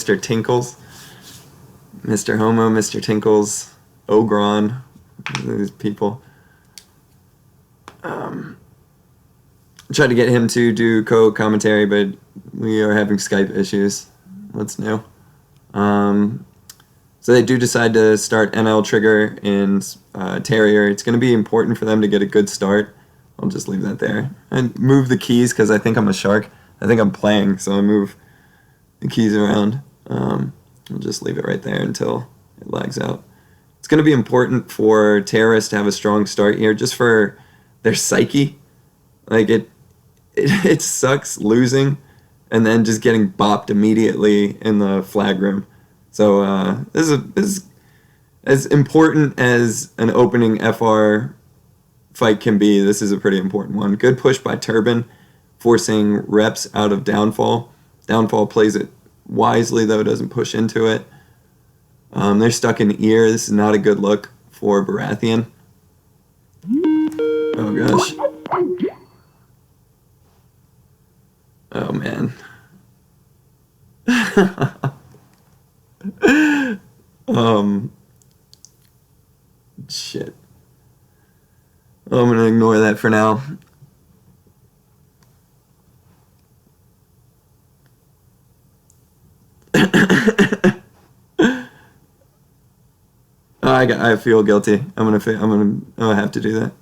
Mr. Tinkles. Mr. Homo, Mr. Tinkles, Ogron, these people. Tried to get him to do co-commentary, but we are having Skype issues. What's new? So they do decide to start NL Trigger in Terrier. It's going to be important for them to get a good start. I'll just leave that there. And move the keys because I think I'm a shark. I think I'm playing, so I move the keys around. I'll just leave it right there until it lags out. It's going to be important for terrorists to have a strong start here, just for their psyche. Like, it sucks losing and then just getting bopped immediately in the flag room. So this is as important as an opening FR fight can be. This is a pretty important one. Good push by Turban, forcing reps out of Downfall. Downfall plays it wisely, though, doesn't push into it. They're stuck in ear. This is not a good look for Baratheon. Oh, gosh. Oh, man. Shit. Oh, I'm going to ignore that for now. I feel guilty. I'm gonna have to do that.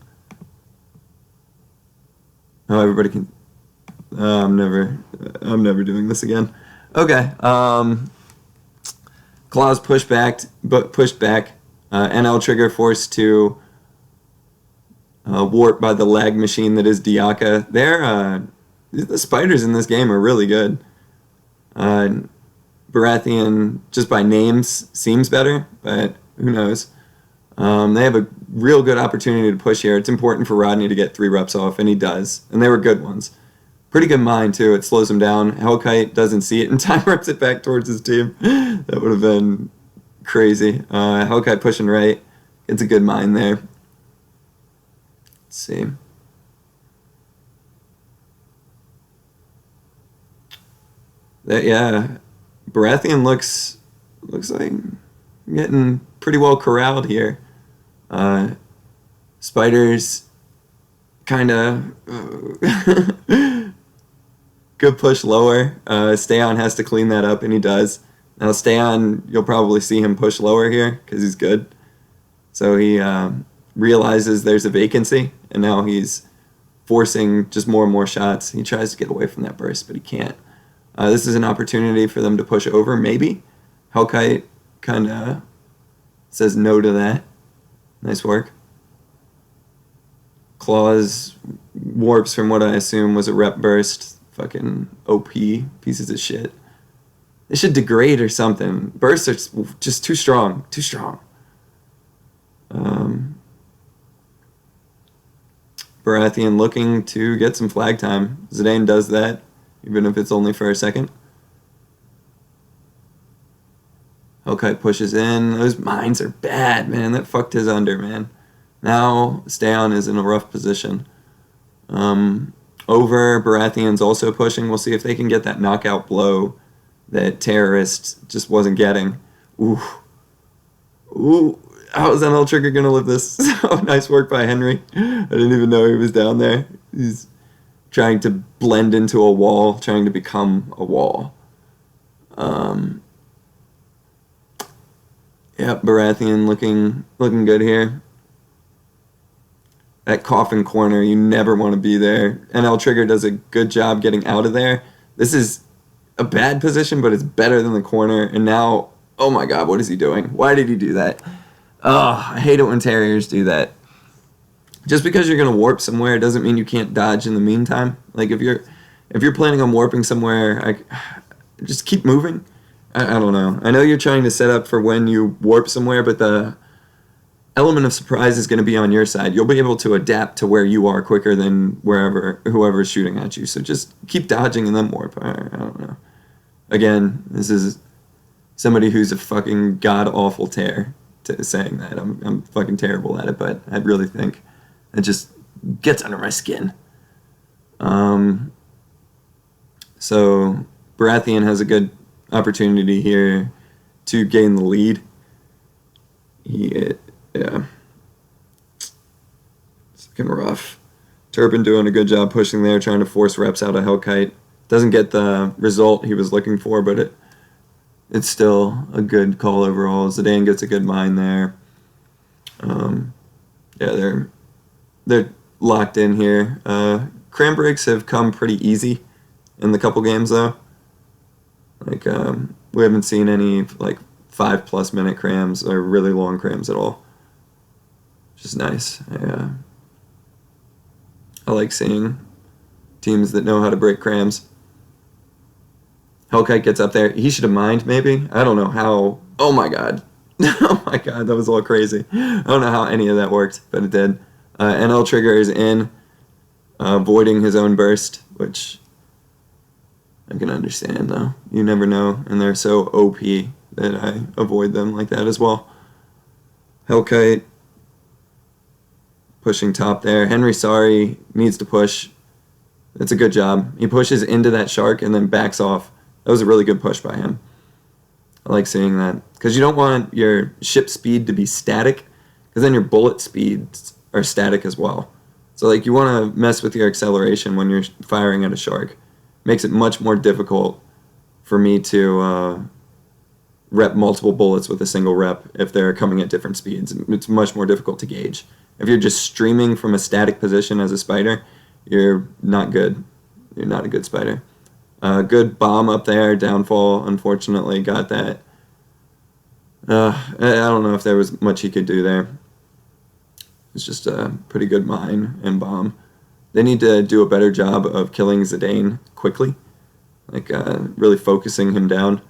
Oh, everybody can. I'm never doing this again. Okay. Claws pushed back. NL Trigger forced to warp by the lag machine that is Diaka. The spiders in this game are really good. Baratheon, just by names, seems better, but who knows? They have a real good opportunity to push here. It's important for Rodney to get 3 reps off, and he does. And they were good ones. Pretty good mine, too. It slows him down. Hellkite doesn't see it in time, reps it back towards his team. That would have been crazy. Hellkite pushing right. It's a good mine there. Let's see. Yeah. Baratheon looks like getting pretty well corralled here. Spiders kind of good push lower. Steon has to clean that up, and he does. Now Steon, you'll probably see him push lower here because he's good. So he realizes there's a vacancy, and now he's forcing just more and more shots. He tries to get away from that burst, but he can't. This is an opportunity for them to push over, maybe. Hellkite kind of says no to that. Nice work. Claws warps from what I assume was a rep burst. Fucking OP pieces of shit. They should degrade or something. Bursts are just too strong. Too strong. Baratheon looking to get some flag time. Zidane does that, even if it's only for a second. Hellkite pushes in. Those mines are bad, man. That fucked his under, man. Now, Steon is in a rough position. Over, Baratheon's also pushing. We'll see if they can get that knockout blow that Terrorist just wasn't getting. Ooh. Ooh. How is NL Trigger going to live this? Oh, nice work by Henry. I didn't even know he was down there. He's trying to blend into a wall, trying to become a wall. Yep, Baratheon looking good here. That coffin corner, you never want to be there. NL Trigger does a good job getting out of there. This is a bad position, but it's better than the corner. And now, oh my god, what is he doing? Why did he do that? Oh, I hate it when Terriers do that. Just because you're going to warp somewhere doesn't mean you can't dodge in the meantime. Like, if you're planning on warping somewhere, just keep moving. I don't know. I know you're trying to set up for when you warp somewhere, but the element of surprise is going to be on your side. You'll be able to adapt to where you are quicker than whoever's shooting at you. So just keep dodging and then warp. I don't know. Again, this is somebody who's a fucking god-awful tear saying that. I'm fucking terrible at it, but I really think it just gets under my skin. So Baratheon has a good opportunity here to gain the lead. Yeah. It's looking rough. Turpin doing a good job pushing there, trying to force reps out of Hellkite. Doesn't get the result he was looking for, but it's still a good call overall. Zidane gets a good mine there. Yeah, they're locked in here. Cram breaks have come pretty easy in the couple games though. Like we haven't seen any like 5+ minute crams or really long crams at all. Which is nice. I like seeing teams that know how to break crams. Hellkite gets up there. He should have mined, maybe. I don't know how. Oh my god. Oh my god, that was all crazy. I don't know how any of that worked, but it did. NL Trigger is in, voiding his own burst, which I can understand, though. You never know, and they're so OP that I avoid them like that as well. Hellkite pushing top there. Henry Sari needs to push. That's a good job. He pushes into that shark and then backs off. That was a really good push by him. I like seeing that. Because you don't want your ship speed to be static, because then your bullet speeds are static as well. So like you want to mess with your acceleration when you're firing at a shark. Makes it much more difficult for me to rep multiple bullets with a single rep if they're coming at different speeds. It's much more difficult to gauge. If you're just streaming from a static position as a spider, you're not good. You're not a good spider. Good bomb up there. Downfall, unfortunately, got that. I don't know if there was much he could do there. It's just a pretty good mine and bomb. They need to do a better job of killing Zidane quickly. Like, really focusing him down.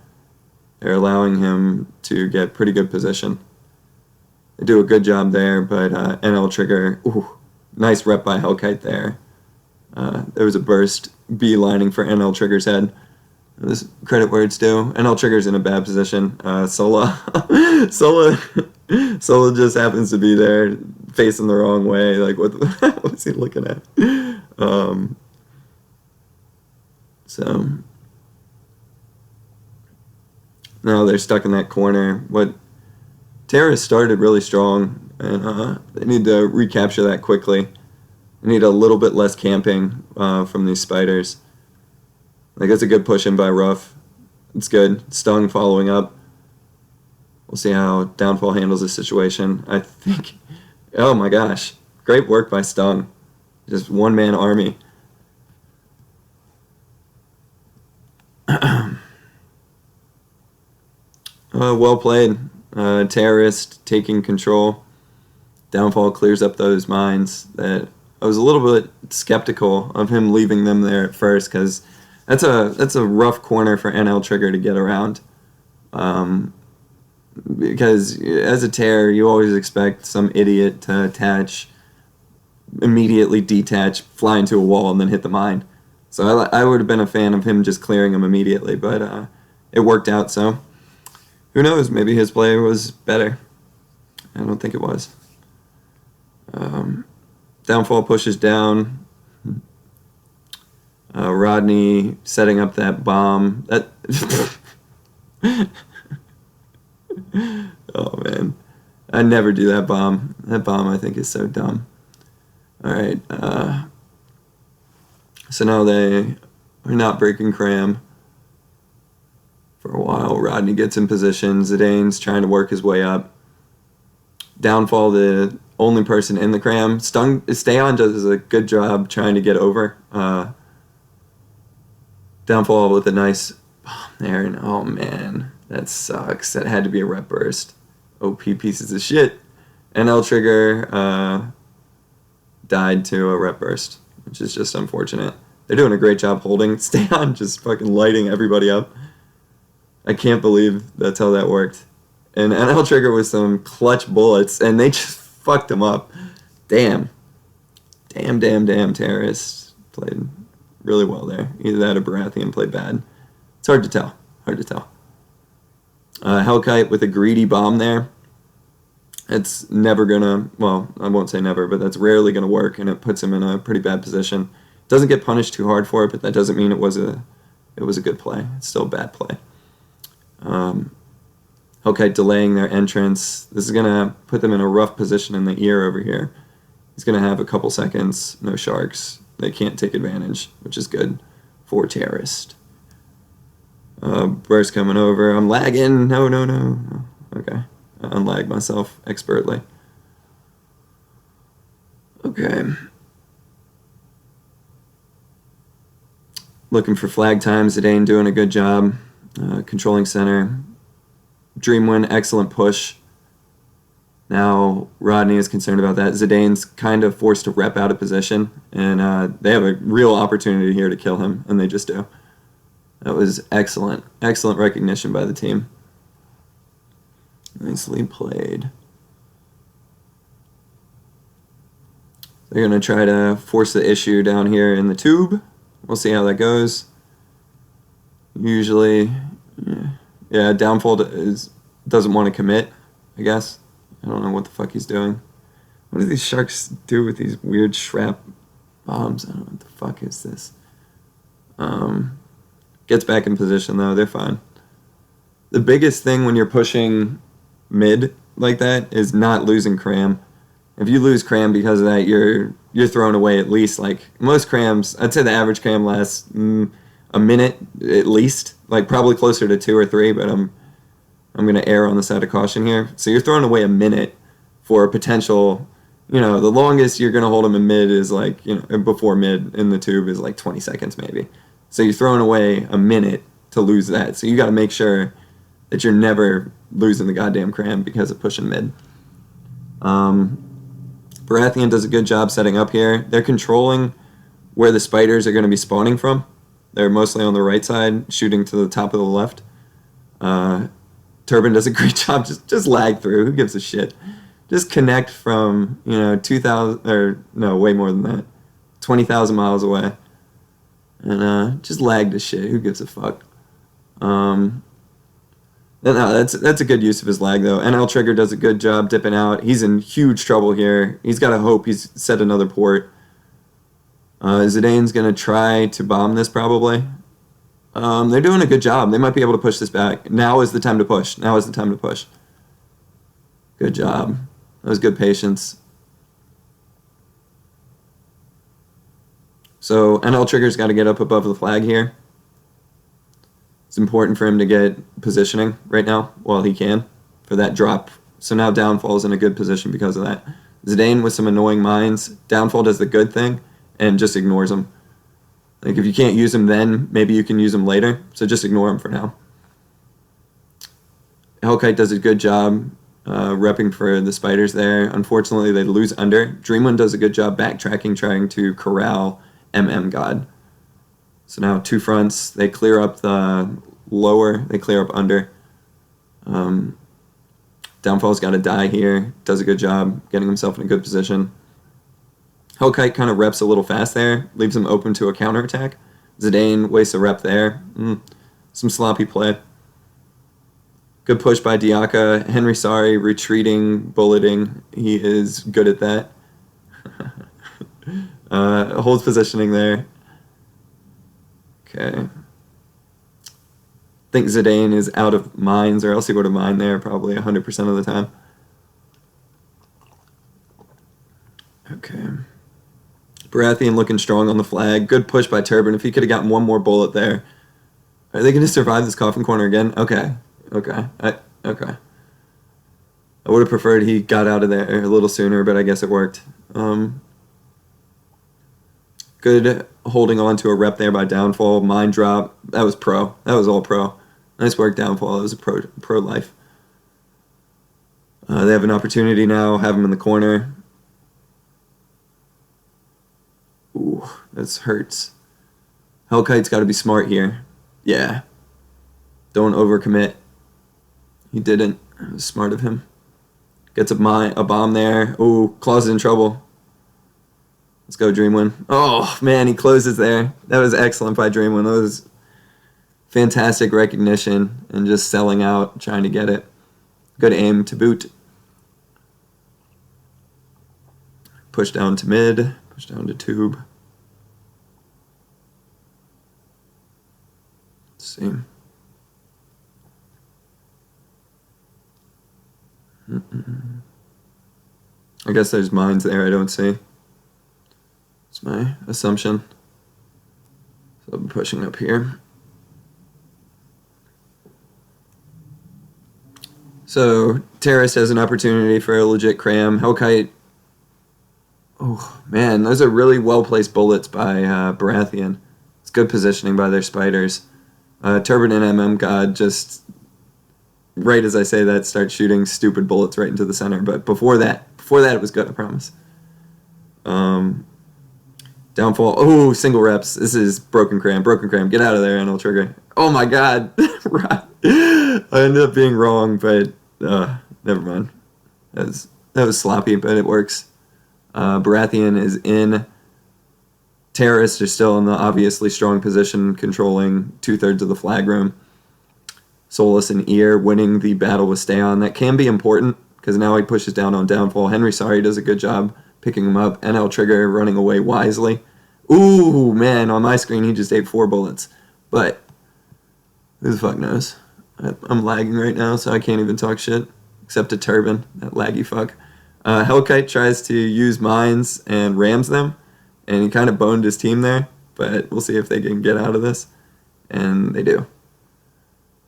They're allowing him to get pretty good position. They do a good job there, but NL Trigger, nice rep by Hellkite there. There was a burst beelining for NL Trigger's head. This credit where it's due. NL Trigger's in a bad position. Sola just happens to be there, facing the wrong way. Like, what's he looking at? So now they're stuck in that corner. Terra started really strong, and they need to recapture that quickly. They need a little bit less camping from these spiders. Like, that's a good push in by Ruff. It's good. Stung following up. We'll see how Downfall handles this situation. I think... Oh my gosh. Great work by Stung. Just one-man army. Well played. Terrorist taking control. Downfall clears up those mines. That I was a little bit skeptical of him leaving them there at first, because that's a rough corner for NL Trigger to get around. Because as a terror, you always expect some idiot to immediately detach, fly into a wall, and then hit the mine. So I would have been a fan of him just clearing him immediately, but it worked out, so who knows, maybe his play was better. I don't think it was. Downfall pushes down. Rodney setting up that bomb. Oh man, I never do that bomb. That bomb I think is so dumb. Alright, so now they are not breaking Cram for a while. Rodney gets in position. Zidane's trying to work his way up. Downfall, the only person in the Cram. Steon does a good job trying to get over. Downfall with a nice bomb there, and oh man, that sucks. That had to be a rep burst. OP pieces of shit. NL Trigger died to a rep burst, which is just unfortunate. They're doing a great job holding. Steon just fucking lighting everybody up. I can't believe that's how that worked. And NL Trigger with some clutch bullets, and they just fucked him up. Damn. Damn, terrorists played really well there. Either that or Baratheon played bad. It's hard to tell. Hellkite with a greedy bomb there. It's never gonna, well, I won't say never, but that's rarely gonna work, and it puts him in a pretty bad position. Doesn't get punished too hard for it, but that doesn't mean it was a good play. It's still a bad play. Hellkite delaying their entrance. This is going to put them in a rough position in the ear over here. He's going to have a couple seconds. No sharks. They can't take advantage, which is good for terrorist. Burst coming over. I'm lagging. No. Okay. I unlagged myself expertly. Okay. Looking for flag time. Zidane doing a good job. Controlling center. Dreamwind, excellent push. Now Rodney is concerned about that. Zidane's kind of forced to rep out of position, and they have a real opportunity here to kill him, and they just do. That was excellent. Excellent recognition by the team. Nicely played. They're going to try to force the issue down here in the tube. We'll see how that goes. Usually, yeah, Downfall doesn't want to commit, I guess. I don't know what the fuck he's doing. What do these sharks do with these weird shrap bombs? I don't know what the fuck is this. Gets back in position, though. They're fine. The biggest thing when you're pushing mid like that is not losing cram. If you lose cram because of that, you're throwing away at least, like, most crams, I'd say the average cram lasts a minute at least, like probably closer to 2 or 3, but I'm going to err on the side of caution here. So you're throwing away a minute for a potential, the longest you're going to hold them in mid is like, before mid in the tube is like 20 seconds maybe. So you're throwing away a minute to lose that. So you got to make sure that you're never losing the goddamn cram because of pushing mid. Baratheon does a good job setting up here. They're controlling where the spiders are going to be spawning from. They're mostly on the right side, shooting to the top of the left. Turban does a great job. Just lag through. Who gives a shit? Just connect from 2,000 or no, way more than that, 20,000 miles away, and just lag to shit. Who gives a fuck? No, that's a good use of his lag though. NL Trigger does a good job dipping out. He's in huge trouble here. He's got to hope he's set another port. Zidane's gonna try to bomb this probably. They're doing a good job. They might be able to push this back. Now is the time to push. Good job. That was good patience. So NL Trigger's got to get up above the flag here. It's important for him to get positioning right now while he can for that drop. So now Downfall's in a good position because of that. Zidane with some annoying mines. Downfall does the good thing and just ignores them. Like, if you can't use them then, maybe you can use them later. So just ignore them for now. Hellkite does a good job repping for the spiders there. Unfortunately, they lose under. Dreamwind does a good job backtracking, trying to corral God. So now 2 fronts. They clear up the lower. They clear up under. Downfall's got to die here. Does a good job getting himself in a good position. Hellkite kind of reps a little fast there, leaves him open to a counterattack. Zidane wastes a rep there. Some sloppy play. Good push by Diaka. Henry Sari retreating, bulleting. He is good at that. Holds positioning there. Okay. I think Zidane is out of mines, or else he would have mined there probably 100% of the time. Okay. Baratheon looking strong on the flag. Good push by Turban. If he could have gotten one more bullet there. Are they going to survive this coffin corner again? Okay. Okay. I would have preferred he got out of there a little sooner, but I guess it worked. Good holding on to a rep there by Downfall. Mine drop. That was pro. That was all pro. Nice work, Downfall. That was a pro life. They have an opportunity now. Have him in the corner. Ooh, this hurts. Hellkite's got to be smart here. Yeah. Don't overcommit. He didn't. It was smart of him. Gets a bomb there. Ooh, Claws is in trouble. Let's go, Dreamwind. Oh, man, he closes there. That was excellent by Dreamwind. That was fantastic recognition and just selling out, trying to get it. Good aim to boot. Push down to mid. Push down to tube. Let's see. I guess there's mines there I don't see. It's my assumption. So I'll be pushing up here. So Terrace has an opportunity for a legit cram. Hellkite. Oh man, those are really well placed bullets by Baratheon. It's good positioning by their spiders. Turban and MM God just right as I say that start shooting stupid bullets right into the center. But before that it was good. I promise. Downfall. Oh, single reps. This is broken cram. Broken cram. Get out of there, NL Trigger. Oh my god. I ended up being wrong, but never mind. That was sloppy, but it works. Baratheon is in. Terrorists are still in the obviously strong position, controlling 2/3 of the flag room. Solus and Ear winning the battle with Stay On. That can be important, because now he pushes down on Downfall. Henry Sari does a good job picking him up. NL Trigger running away wisely. Ooh, man, on my screen he just ate 4 bullets. But who the fuck knows? I'm lagging right now, so I can't even talk shit. Except to Turban, that laggy fuck. Hellkite tries to use mines and rams them, and he kind of boned his team there, but we'll see if they can get out of this. And they do.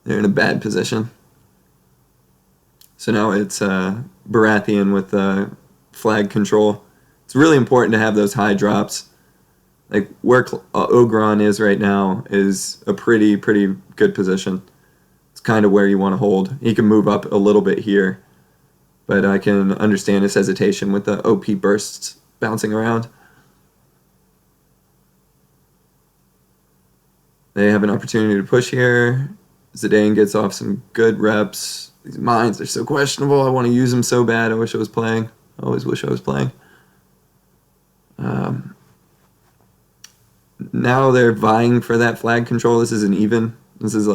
They're in a bad position. So now it's Baratheon with flag control. It's really important to have those high drops. Like where Ogron is right now is a pretty good position. It's kind of where you want to hold. He can move up a little bit here, but I can understand his hesitation with the OP bursts bouncing around. They have an opportunity to push here. Zidane gets off some good reps. These mines are so questionable. I want to use them so bad. I wish I was playing. I always wish I was playing. Now they're vying for that flag control. This is an even. This is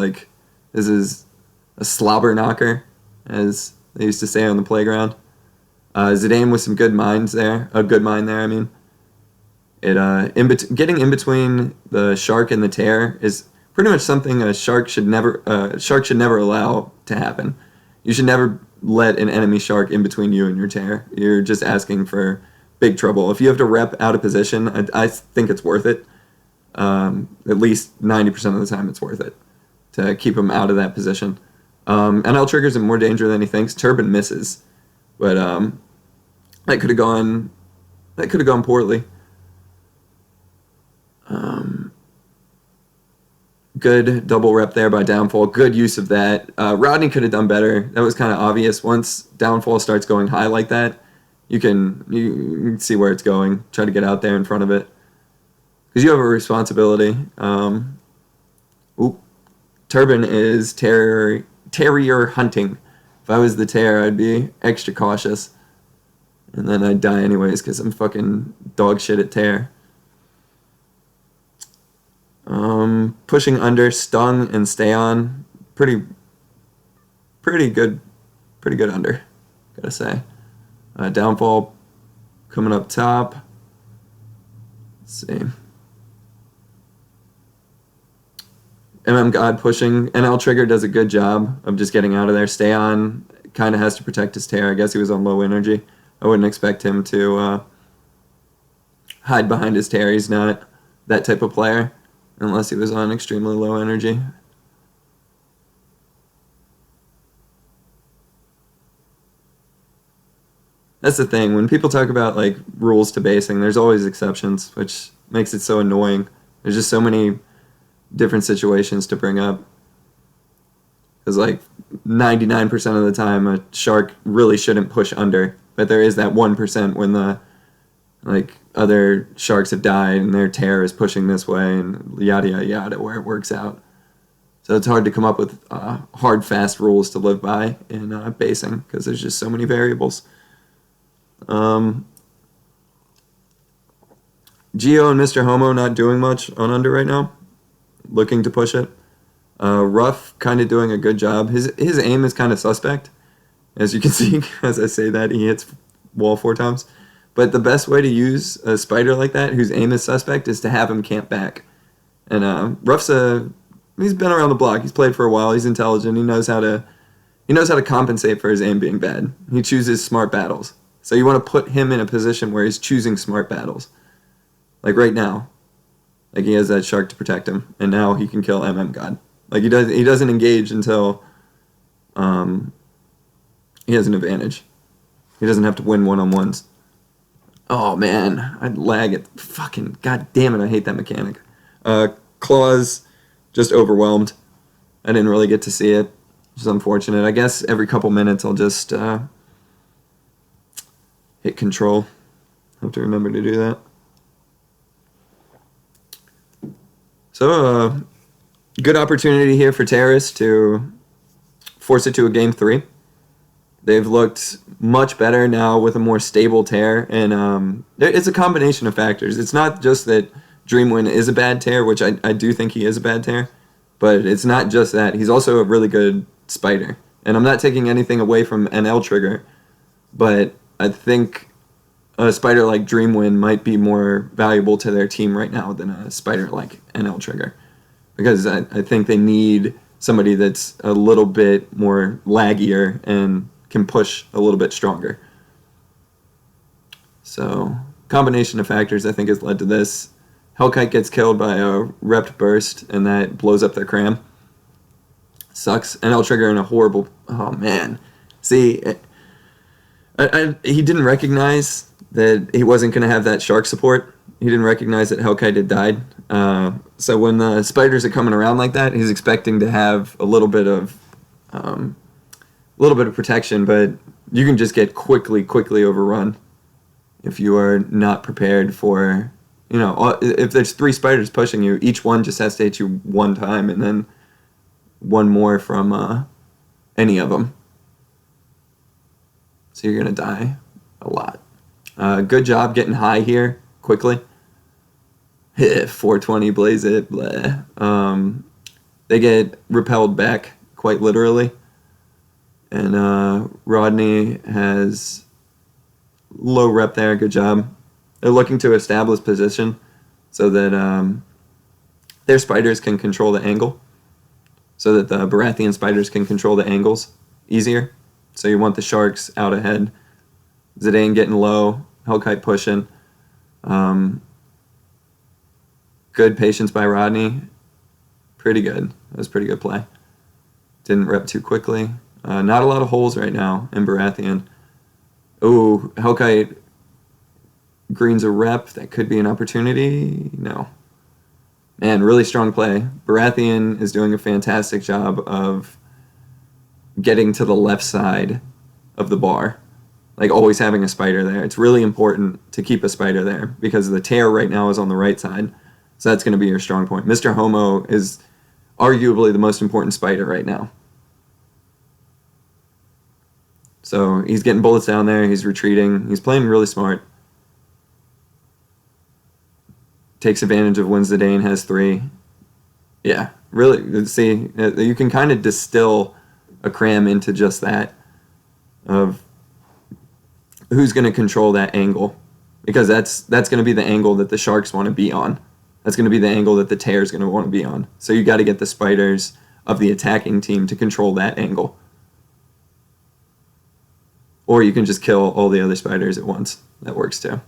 a slobber knocker, as they used to say on the playground. Zidane with some good mines there. A good mine there, I mean. Getting in between the shark and the tear is pretty much something a shark should never allow to happen. You should never let an enemy shark in between you and your tear. You're just asking for big trouble. If you have to rep out of position, I think it's worth it. At least 90% of the time it's worth it to keep him out of that position. NL Trigger's in more danger than he thinks. Turban misses, but that could have gone poorly. Good double rep there by Downfall. Good use of that. Rodney could have done better. That was kind of obvious. Once Downfall starts going high like that, you can see where it's going. Try to get out there in front of it, because you have a responsibility. Turban is terrier hunting. If I was the tear, I'd be extra cautious, and then I'd die anyways because I'm fucking dog shit at tear. Pushing under, stung and stay on. Pretty good under, gotta say. Downfall coming up top. Let's see. God pushing. NL Trigger does a good job of just getting out of there. Stay on kind of has to protect his tear. I guess he was on low energy. I wouldn't expect him to hide behind his tear. He's not that type of player unless he was on extremely low energy. That's the thing. When people talk about like rules to basing, there's always exceptions, which makes it so annoying. There's just so many different situations to bring up. Because like 99% of the time, a shark really shouldn't push under, but there is that 1% when the other sharks have died and their tear is pushing this way and yada yada yada, where it works out. So it's hard to come up with hard, fast rules to live by in basing because there's just so many variables. Geo and Mr. Homo not doing much on under right now. Looking to push it. Ruff kind of doing a good job. His aim is kind of suspect. As you can see, as I say that, he hits wall 4 times. But the best way to use a spider like that, whose aim is suspect, is to have him camp back. And Ruff's he's been around the block. He's played for a while. He's intelligent. He knows how to he knows how to compensate for his aim being bad. He chooses smart battles. So you want to put him in a position where he's choosing smart battles. Like right now. Like he has that shark to protect him, and now he can kill God. Like he doesn't engage until he has an advantage. He doesn't have to win one-on-ones. Oh man, I'd lag it. Fucking god damn it, I hate that mechanic. Claws just overwhelmed. I didn't really get to see it, which is unfortunate. I guess every couple minutes I'll just hit control. Have to remember to do that. So, good opportunity here for Terrace to force it to a game 3. They've looked much better now with a more stable tear, and it's a combination of factors. It's not just that Dreamwind is a bad tear, which I do think he is a bad tear, but it's not just that. He's also a really good spider, and I'm not taking anything away from NL Trigger, but I think a spider like Dreamwind might be more valuable to their team right now than a spider like NL Trigger, because I think they need somebody that's a little bit more laggier and can push a little bit stronger. So, combination of factors I think has led to this. Hellkite gets killed by a repped burst, and that blows up their cram. Sucks. NL Trigger in a horrible... Oh, man. See, he didn't recognize that he wasn't going to have that shark support. He didn't recognize that Hellkite had died. So when the spiders are coming around like that, he's expecting to have a little bit of protection, but you can just get quickly overrun if you are not prepared for, if there's 3 spiders pushing you, each one just has to hit you one time, and then one more from any of them. So you're going to die a lot. Good job getting high here quickly. 420, blaze it, blah. They get repelled back quite literally. And Rodney has low rep there. Good job. They're looking to establish position so that their spiders can control the angle, so that the Baratheon spiders can control the angles easier. So you want the sharks out ahead. Zidane getting low. Hellkite pushing. Good patience by Rodney. Pretty good. That was pretty good play. Didn't rep too quickly. Not a lot of holes right now in Baratheon. Ooh, Hellkite greens a rep. That could be an opportunity. No. Man, really strong play. Baratheon is doing a fantastic job of getting to the left side of the bar. Like always having a spider there. It's really important to keep a spider there because the tear right now is on the right side. So that's going to be your strong point. Mr. Homo is arguably the most important spider right now. So he's getting bullets down there. He's retreating. He's playing really smart. Takes advantage of when Zidane has 3. Yeah, really. See, you can kind of distill a cram into just that of who's going to control that angle, because that's going to be the angle that the sharks want to be on. That's going to be the angle that the tear is going to want to be on. So you got to get the spiders of the attacking team to control that angle. Or you can just kill all the other spiders at once. That works too.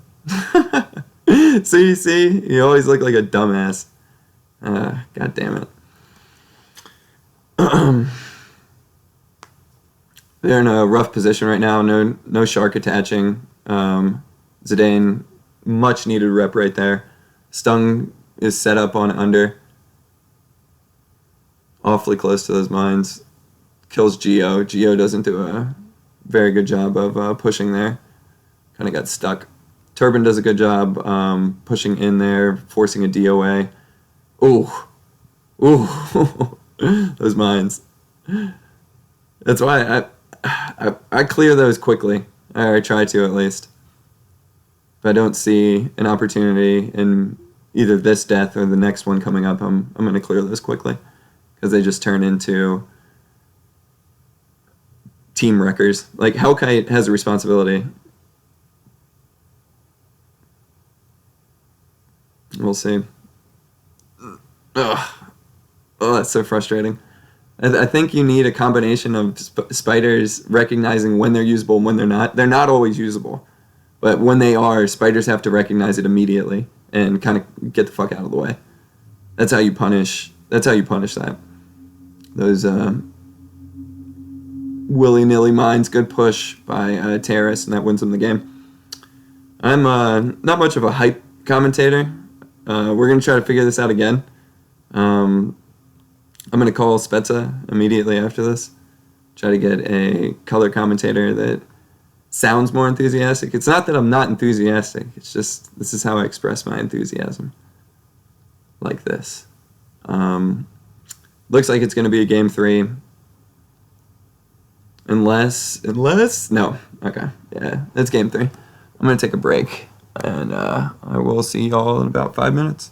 See, you always look like a dumbass. God damn it. They're in a rough position right now. No shark attaching. Zidane, much needed rep right there. Stung is set up on under. Awfully close to those mines. Kills Geo. Geo doesn't do a very good job of pushing there. Kind of got stuck. Turban does a good job pushing in there, forcing a DOA. Ooh. Those mines. That's why I clear those quickly. I try to, at least. If I don't see an opportunity in either this death or the next one coming up, I'm going to clear those quickly, because they just turn into team wreckers. Like, Hellkite has a responsibility. We'll see. Ugh. Oh, that's so frustrating. I think you need a combination of spiders recognizing when they're usable and when they're not. They're not always usable, but when they are, spiders have to recognize it immediately and kind of get the fuck out of the way. That's how you punish. That's how you punish that. Those willy-nilly mines. Good push by Terrace, and that wins them the game. I'm not much of a hype commentator. We're gonna try to figure this out again. I'm going to call Spezza immediately after this. Try to get a color commentator that sounds more enthusiastic. It's not that I'm not enthusiastic. It's just this is how I express my enthusiasm. Like this. Looks like it's going to be a game 3. Unless, no. Okay, yeah, it's game 3. I'm going to take a break, and I will see y'all in about 5 minutes.